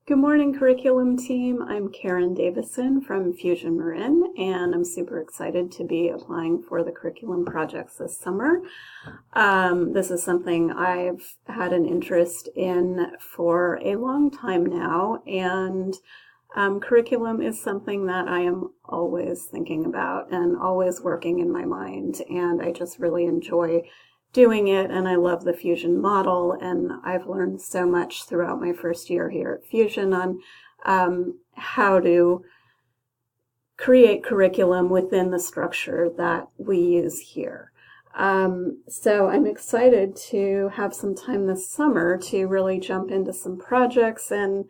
Good morning, curriculum team. I'm Karen Davison from Fusion Marin, and I'm super excited to be applying for the curriculum projects this summer. This is something I've had an interest in for a long time now, and curriculum is something that I am always thinking about and always working in my mind, and I just really enjoy doing it, and I love the Fusion model, and I've learned so much throughout my first year here at Fusion on how to create curriculum within the structure that we use here. So I'm excited to have some time this summer to really jump into some projects and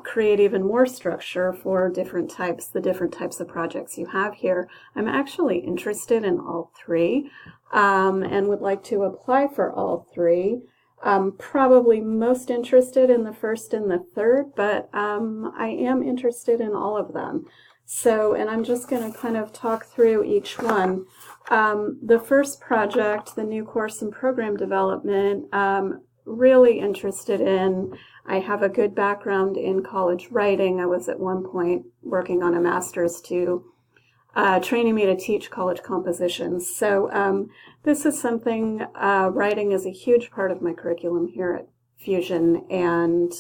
create even more structure for the different types of projects you have here. I'm actually interested in all three and would like to apply for all three. Probably most interested in the first and the third, but I am interested in all of them. So, and I'm just going to kind of talk through each one. The first project, the new course and program development, really interested in. I have a good background in college writing. I was at one point working on a master's to training me to teach college compositions. So this is something, writing is a huge part of my curriculum here at Fusion, and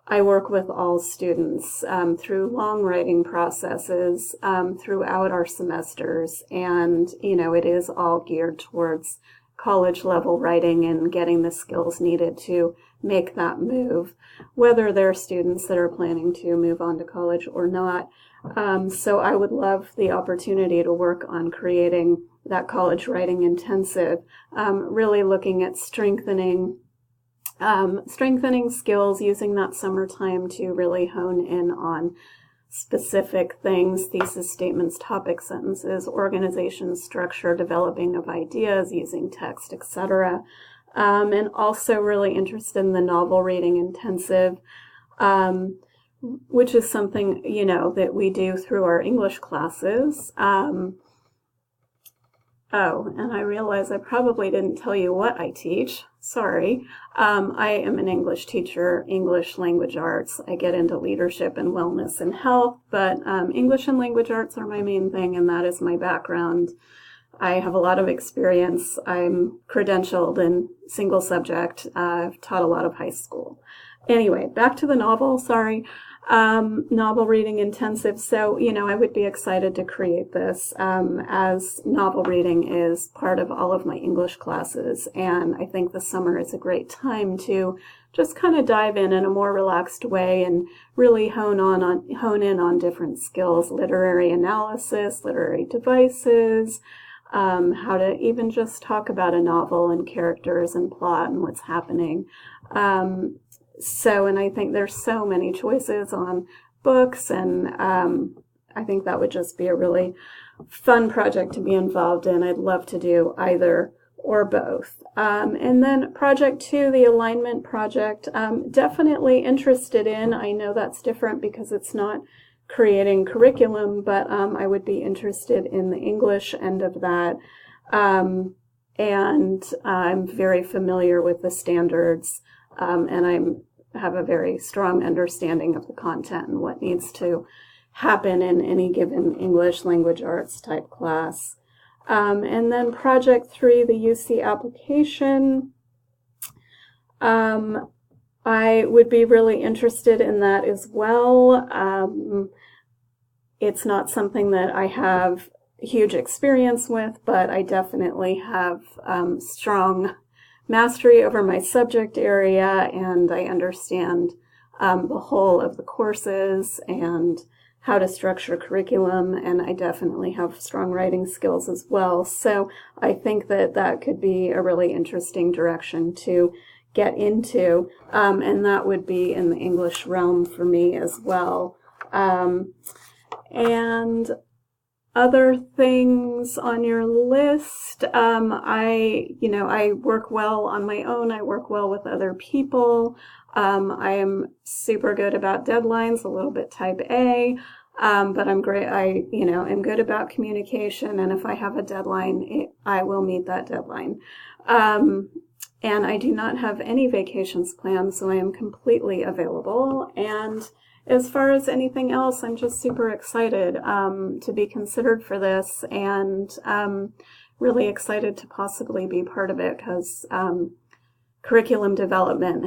I work with all students through long writing processes throughout our semesters, and it is all geared towards college level writing and getting the skills needed to make that move, whether they're students that are planning to move on to college or not. So I would love the opportunity to work on creating that college writing intensive, really looking at strengthening skills, using that summertime to really hone in on specific things: thesis statements, topic sentences, organization structure, developing of ideas, using text, etc. And also really interested in the novel reading intensive, which is something, that we do through our English classes. Oh, and I realize I probably didn't tell you what I teach. Sorry. I am an English teacher, English language arts. I get into leadership and wellness and health, but English and language arts are my main thing, and that is my background. I have a lot of experience. I'm credentialed in single subject. I've taught a lot of high school. Anyway, back to the novel, sorry. Novel reading intensive. So, I would be excited to create this as novel reading is part of all of my English classes. And I think the summer is a great time to just kind of dive in a more relaxed way and really hone in on different skills: literary analysis, literary devices, how to even just talk about a novel and characters and plot and what's happening. And I think there's so many choices on books, and I think that would just be a really fun project to be involved in. I'd love to do either or both. And then project 2, the alignment project, definitely interested in. I know that's different because it's not creating curriculum, but I would be interested in the English end of that. And I'm very familiar with the standards, and I have a very strong understanding of the content and what needs to happen in any given English language arts type class. And then project 3, the UC application. I would be really interested in that as well. It's not something that I have huge experience with, but I definitely have strong mastery over my subject area, and I understand the whole of the courses and how to structure curriculum, and I definitely have strong writing skills as well. So I think that that could be a really interesting direction to get into, and that would be in the English realm for me as well. And other things on your list, I work well on my own. I work well with other people. I am super good about deadlines, a little bit type A, but I'm great. I'm good about communication, and if I have a deadline, I will meet that deadline. and I do not have any vacations planned, so I am completely available. And as far as anything else, I'm just super excited to be considered for this, and really excited to possibly be part of it, because curriculum development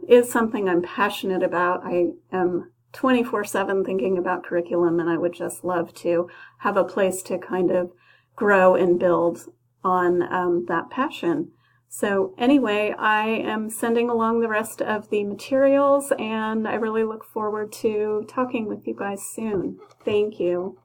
is something I'm passionate about. I am 24/7 thinking about curriculum, and I would just love to have a place to kind of grow and build on that passion. So anyway, I am sending along the rest of the materials, and I really look forward to talking with you guys soon. Thank you.